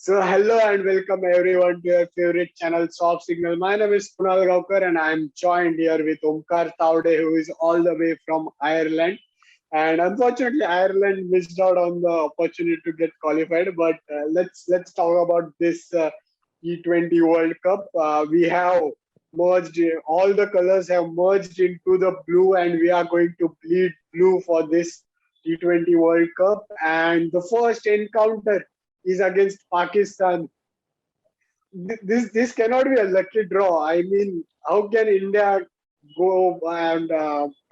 So hello and welcome everyone to your favorite channel, Soft Signal. My name is Kunal Gaonkar and I am joined here with Omkar Tawade, who is all the way from Ireland. And unfortunately, Ireland missed out on the opportunity to get qualified. But let's talk about this T20 World Cup. We have merged all the colors have merged into the blue, and we are going to bleed blue for this T20 World Cup. And the first encounter is against Pakistan. This cannot be a lucky draw. I mean, how can India go and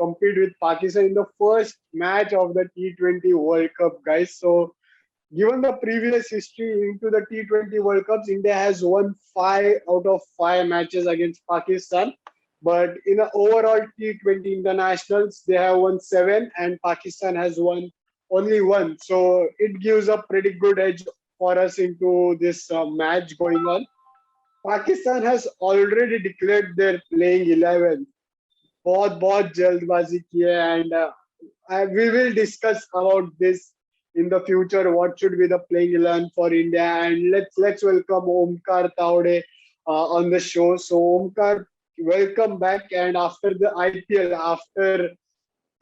compete with Pakistan in the first match of the T20 World Cup, guys? So, given the previous history into the T20 World Cups, India has won 5 out of 5 matches against Pakistan. But in the overall T20 internationals, they have won 7 and Pakistan has won only 1. So it gives a pretty good edge for us into this match going on. Pakistan has already declared their playing 11. बहुत जल्दबाजी की है and we will discuss about this in the future. What should be the playing 11 for India? And let's welcome Omkar Tawade on the show. So Omkar, welcome back. And after the IPL, after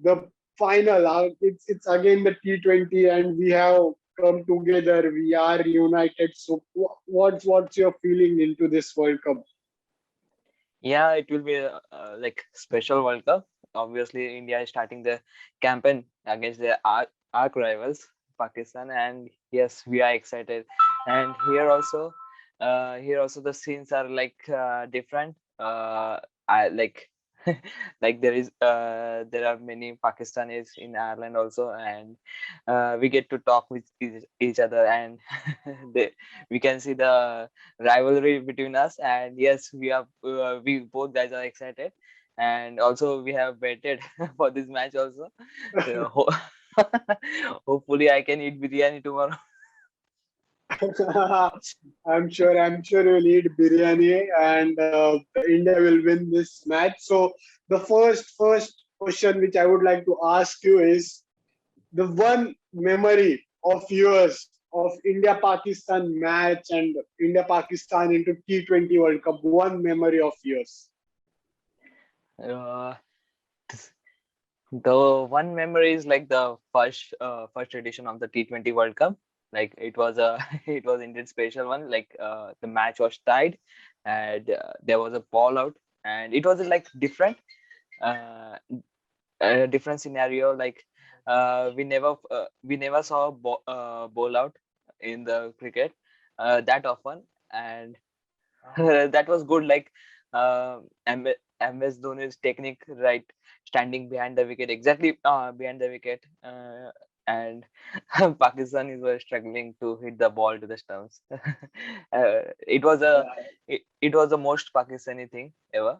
the final, it's again the T20, and we have come together. We are united. So what's your feeling into this World Cup? Yeah, it will be a like special World Cup. Obviously, India is starting the campaign against their arch rivals, Pakistan, and yes, we are excited. And here also the scenes are like different. I like like there are many Pakistanis in Ireland also, and we get to talk with each other, and we can see the rivalry between us. And yes, we both guys are excited, and also we have waited for this match also. So, hopefully I can eat biryani tomorrow. I'm sure you'll eat biryani and India will win this match. So the first question which I would like to ask you is the one memory of yours of India Pakistan match and India Pakistan into T20 World Cup. One memory of yours. uh, the one memory is like the first edition of the T20 World Cup. Like it was a it was indeed special one. Like the match was tied, and there was a ball out, and it was like different, uh, a different scenario. Like we never saw a ball out in the cricket that often, and that was good. Like MS Dhoni's technique, right, standing behind the wicket, exactly behind the wicket, and Pakistanis were struggling to hit the ball to the stumps. It was a Yeah, it was the most Pakistani thing ever.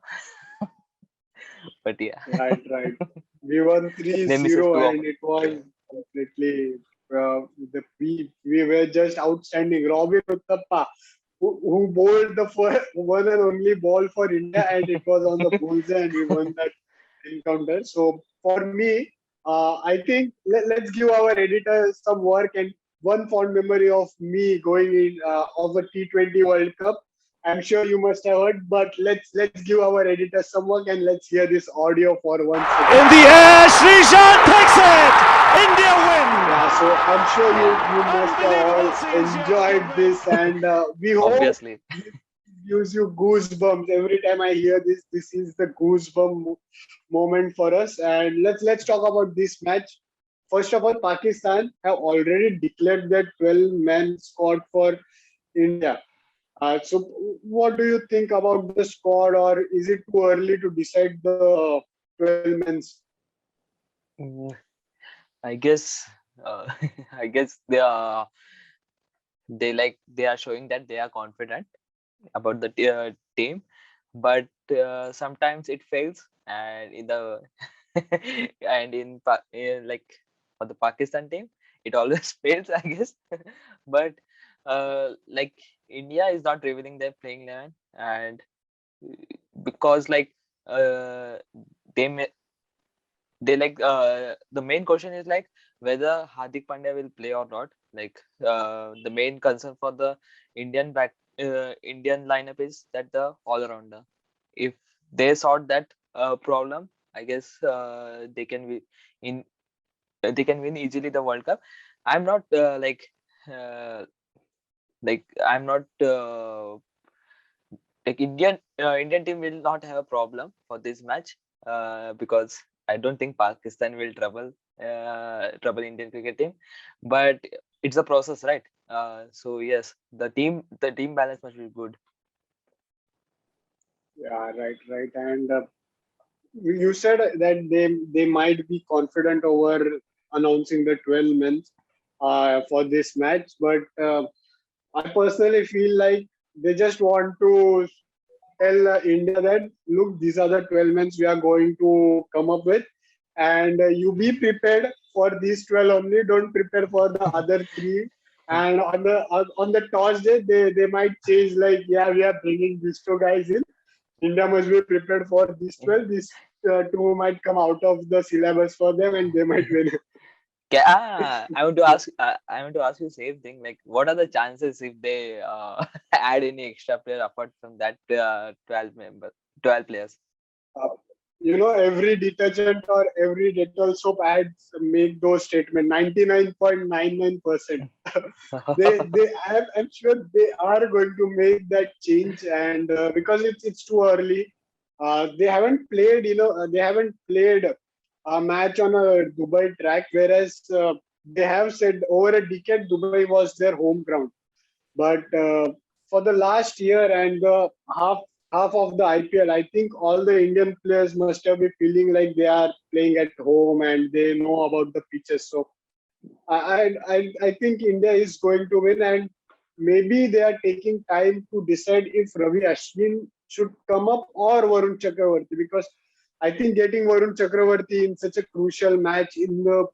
But yeah, right. We won three they misses zero, two of and it yeah. was completely we were just outstanding. Robin Uttappa, who bowled the first, one and only ball for India, and it was on the bullseye, and we won that encounter. So for me, I think let's give our editor some work and one fond memory of me going in of a T20 World Cup. I'm sure you must have heard, but let's give our editor some work and let's hear this audio for 1 second. In the air, Srishan takes it. India win. Yeah, so I'm sure you Yeah, you must have all Unbelievable scenes enjoyed yesterday. this, and we hope obviously. this gives you goosebumps every time I hear this. This is the moment for us, and let's talk about this match. First of all, Pakistan have already declared their 12-man squad for India. So, what do you think about the squad, or is it too early to decide the 12 men? Mm, I guess I guess they are showing that they are confident about the team, but sometimes it fails, and in the like for the Pakistan team it always fails, I guess. But like India is not revealing their playing 11, and because like uh, they may the main question is like whether Hardik Pandya will play or not. Like the main concern for the Indian lineup is that the all-rounder. If they sort that problem, I guess in they can win easily the World Cup. I'm not uh, I'm not like Indian team will not have a problem for this match because I don't think Pakistan will trouble Indian cricket team, but it's a process, right? So yes, the team balance must be good. Yeah, right. And you said that they might be confident over announcing the 12 men for this match, but I personally feel like they just want to tell India that look, these are the 12 men we are going to come up with, and you be prepared for these 12 only. Don't prepare for the other three. And on the toss day, they might change like, yeah, we are bringing these two guys in. India must be prepared for these 12. These two might come out of the syllabus for them, and they might win. I want to ask you same thing. Like, what are the chances if they add any extra player apart from that 12 players? Uh, every detergent or every Dettol soap ads make those statements. 99.99%. I'm sure they are going to make that change, and because it's too early, they haven't played. They haven't played a match on a Dubai track, whereas they have said over a decade Dubai was their home ground. But for the last year and the half of the IPL, I think all the Indian players must have been feeling like they are playing at home and they know about the pitches. So I think India is going to win, and maybe they are taking time to decide if Ravi Ashwin should come up or Varun Chakravarti, because I think getting Varun Chakravarti in such a crucial match in the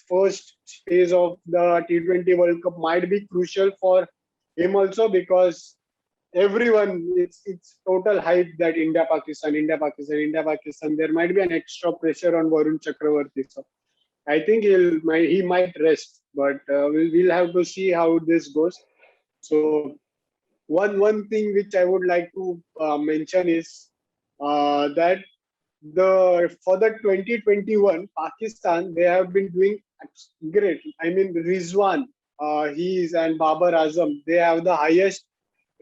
first phase of the T20 World Cup might be crucial for him also, because everyone, it's total hype that India Pakistan. There might be an extra pressure on Varun Chakravarti. So I think he might rest, but we'll have to see how this goes. So one thing which I would like to mention is that the for the 2021 Pakistan, they have been doing great. I mean, Rizwan, and Babar Azam, they have the highest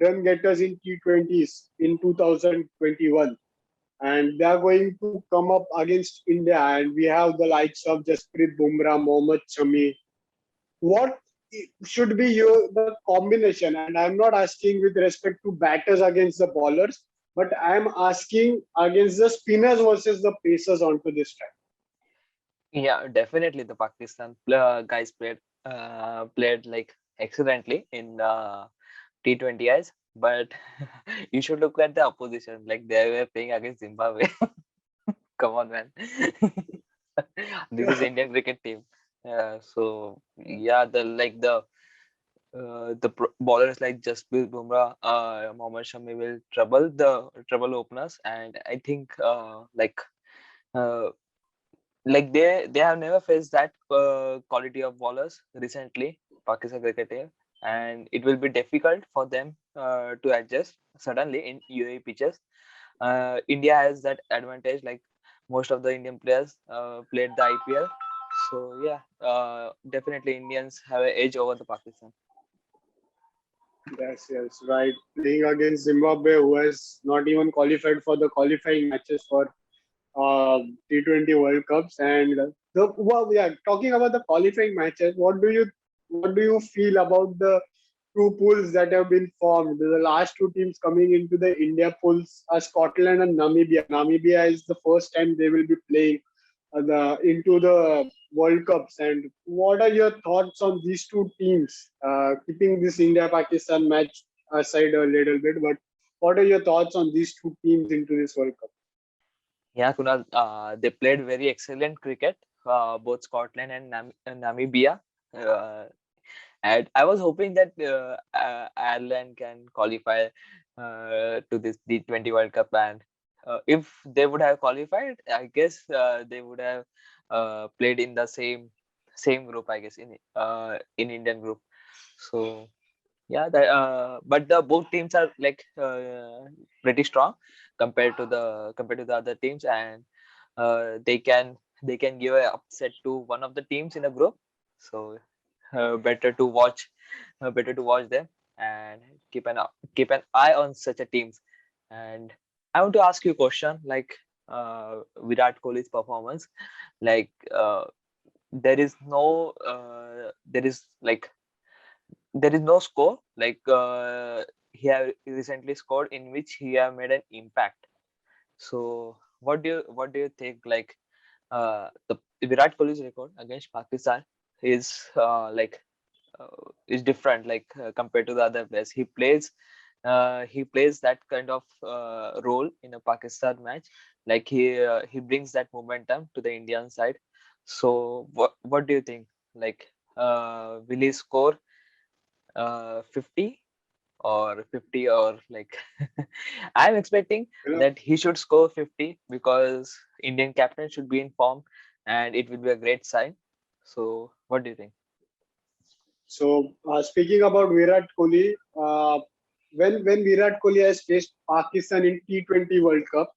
run getters in T20s in 2021, and they are going to come up against India. And we have the likes of Jasprit Bumrah, Mohammad Shami. What should be the combination? And I'm not asking with respect to batters against the bowlers, but I'm asking against the spinners versus the pacers onto this track. Yeah, definitely the Pakistan guys played like excellently in T20s, but you should look at the opposition. Like they were playing against Zimbabwe. Come on, man. This is Indian cricket team. So yeah, bowlers like Jasprit Bumrah, Mohammad Shami will trouble openers, and I think uh, they have never faced that quality of bowlers recently, Pakistan cricket team, and it will be difficult for them to adjust suddenly in UAE pitches. India has that advantage, like most of the Indian players played the IPL, so yeah, definitely Indians have an edge over the Pakistan. Yes, right. Playing against Zimbabwe, who has not even qualified for the qualifying matches for T20 World Cups, and talking about the qualifying matches, what do you feel about the two pools that have been formed? The last two teams coming into the India pools are Scotland and Namibia. Namibia is the first time they will be playing into the World Cups. And what are your thoughts on these two teams? Keeping this India-Pakistan match aside a little bit, but what are your thoughts on these two teams into this World Cup? Yeah, Kunal, they played very excellent cricket, both Scotland and Namibia. Uh, and I was hoping that Ireland can qualify to this D20 World Cup, and if they would have qualified, I guess they would have played in the same group, I guess, in Indian group. So Yeah, but the both teams are like pretty strong compared to the other teams, and they can give a upset to one of the teams in a group. So better to watch them and keep an eye on such a teams. And I want to ask you a question, like Virat Kohli's performance, like there is like there is no score, like he have recently scored in which he have made an impact. So what do you think, like the Virat Kohli's record against Pakistan is is different, like compared to the other players. He plays that kind of role in a Pakistan match, like he brings that momentum to the Indian side. So what do you think, like will he score 50 or 50, or like I'm expecting You know, that he should score 50 because Indian captain should be in form and it will be a great sign. So what do you think? so speaking about Virat Kohli, when Virat Kohli has faced Pakistan in T20 World Cup,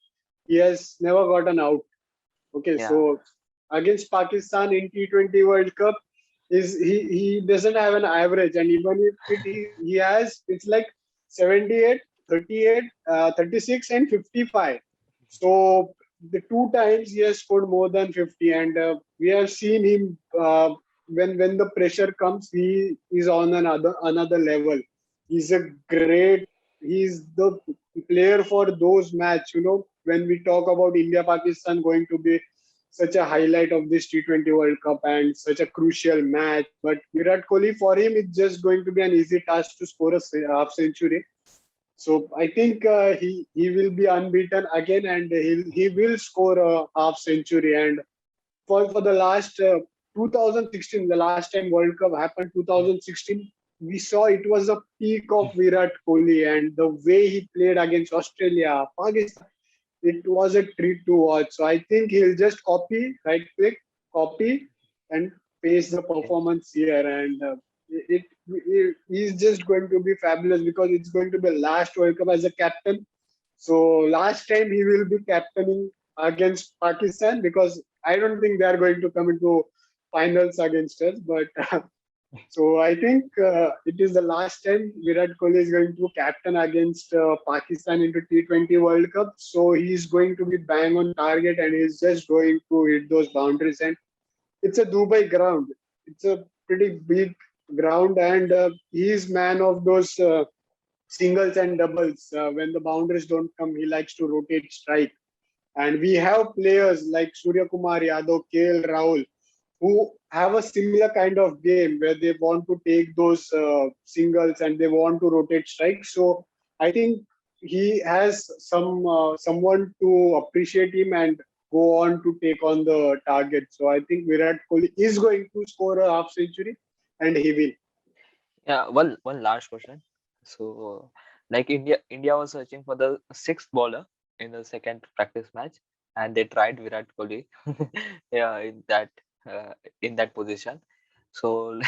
he has never gotten out. Okay, Yeah. so against Pakistan in T20 World Cup, he doesn't have an average, and even if he has, it's like 78, 38, 36, and 55. So the two times he has scored more than 50, and we have seen him when the pressure comes, he is on another level. He's a great. He's the player for those match. When we talk about India Pakistan going to be such a highlight of this T20 World Cup and such a crucial match. But Virat Kohli, for him, it's just going to be an easy task to score a half century. So I think he will be unbeaten again, and he will score a half century. And for the last 2016, the last time World Cup happened, 2016, we saw it was a peak of Virat Kohli, and the way he played against Australia, Pakistan, it was a treat to watch. So I think he'll just right click, copy, and paste the Okay. performance here. And he's just going to be fabulous because it's going to be last World Cup as a captain. So last time he will be captaining against Pakistan, because I don't think they are going to come into finals against us. But so I think it is the last time Virat Kohli is going to captain against Pakistan into T20 World Cup. So he's going to be bang on target, and he's just going to hit those boundaries. And it's a Dubai ground. It's a pretty big ground, and he's man of those singles and doubles. When the boundaries don't come, he likes to rotate strike. And we have players like Surya Kumar Yadav, KL Rahul, who have a similar kind of game where they want to take those singles and they want to rotate strikes. So I think he has someone to appreciate him and go on to take on the target. So I think Virat Kohli is going to score a half century, and he will. Yeah, one last question. So like India was searching for the sixth bowler in the second practice match, and they tried Virat Kohli yeah, uh, in that position. So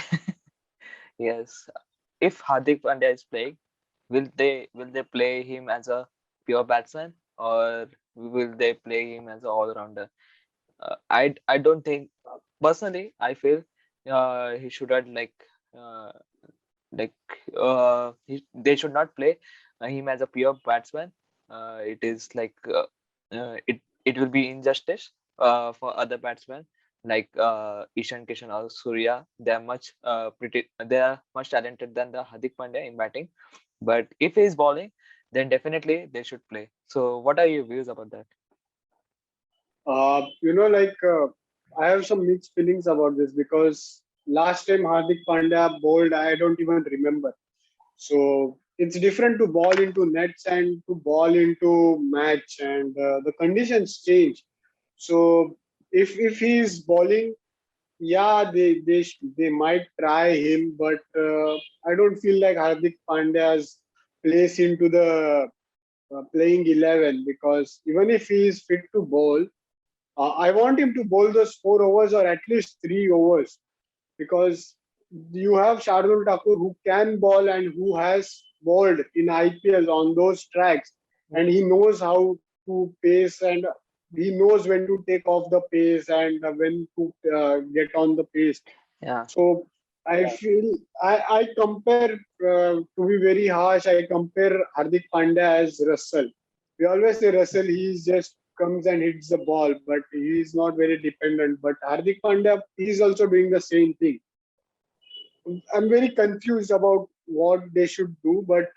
yes, if Hardik Pandya is playing, will they play him as a pure batsman, or will they play him as an all-rounder? I don't think, personally I feel he should have uh, like they should not play him as a pure batsman. It is like it will be injustice for other batsmen like Ishan Kishan or Surya. They are much talented than the Hardik Pandya in batting. But if he is bowling, then definitely they should play. So what are your views about that? I have some mixed feelings about this, because last time Hardik Pandya bowled, I don't even remember. So it's different to ball into nets and to ball into match, and the conditions change. So if he's bowling, yeah, they might try him, but I don't feel like Hardik Pandya's place into the playing 11, because even if he is fit to bowl, I want him to bowl those 4 overs or at least 3 overs, because you have Shardul Thakur who can ball and who has bowled in IPL on those tracks, and he knows how to pace and he knows when to take off the pace and when to get on the pace. Yeah. So I feel I compare to be very harsh. I compare Hardik Pandya as Russell. We always say Russell. He just comes and hits the ball, but he is not very dependent. But Hardik Pandya, he is also doing the same thing. I'm very confused about what they should do, but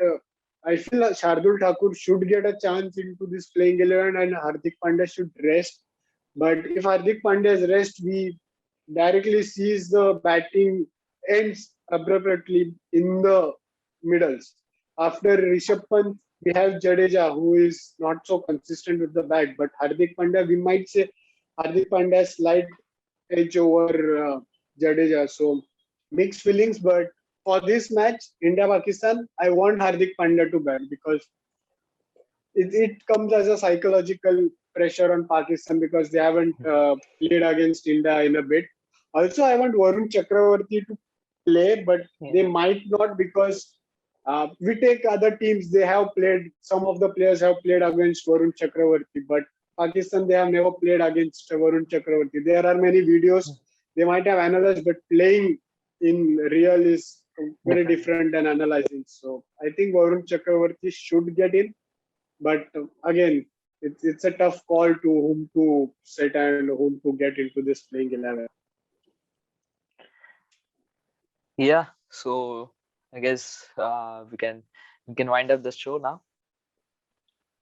I feel that Shardul Thakur should get a chance into this playing 11 and Hardik Pandya should rest. But if Hardik Pandya's rest, we directly sees the batting ends abruptly in the middles. After Rishabh Pant, we have Jadeja, who is not so consistent with the bat. But Hardik Pandya, we might say Hardik Pandya's slight edge over Jadeja. So mixed feelings, but for this match, India Pakistan, I want Hardik Pandya to bat because it comes as a psychological pressure on Pakistan because they haven't played against India in a bit. Also, I want Varun Chakravarti to play, but they might not because we take other teams, they have played, some of the players have played against Varun Chakravarti, but Pakistan, they have never played against Varun Chakravarti. There are many videos they might have analyzed, but playing in real is very different than analyzing. So I think Varun Chakravarti should get in, but again, it's a tough call to whom to set and whom to get into this playing 11. Yeah. So I guess we can wind up the show now.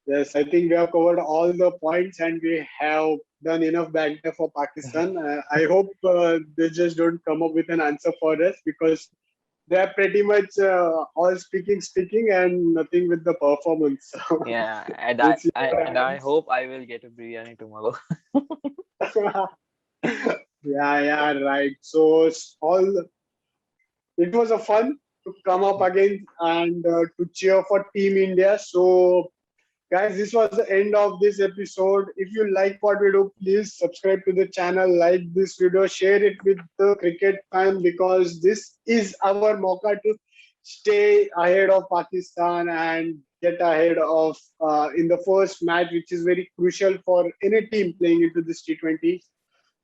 Yes, I think we have covered all the points and we have done enough banter for Pakistan. I hope they just don't come up with an answer for us because they are pretty much all speaking and nothing with the performance. Yeah, and We'll see what I happens. hope I will get a biryani tomorrow. Yeah, right. So it was a fun to come up again and to cheer for Team India. So guys, this was the end of this episode. If you like what we do, please subscribe to the channel, like this video, share it with the cricket fan because this is our mocha to stay ahead of Pakistan and get ahead of in the first match, which is very crucial for any team playing into this T20.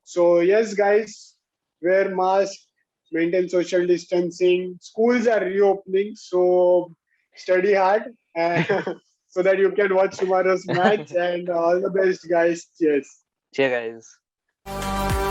So yes, guys, wear mask, maintain social distancing. Schools are reopening, so study hard. So that you can watch tomorrow's match. And all the best, guys. Cheers. Cheers, guys.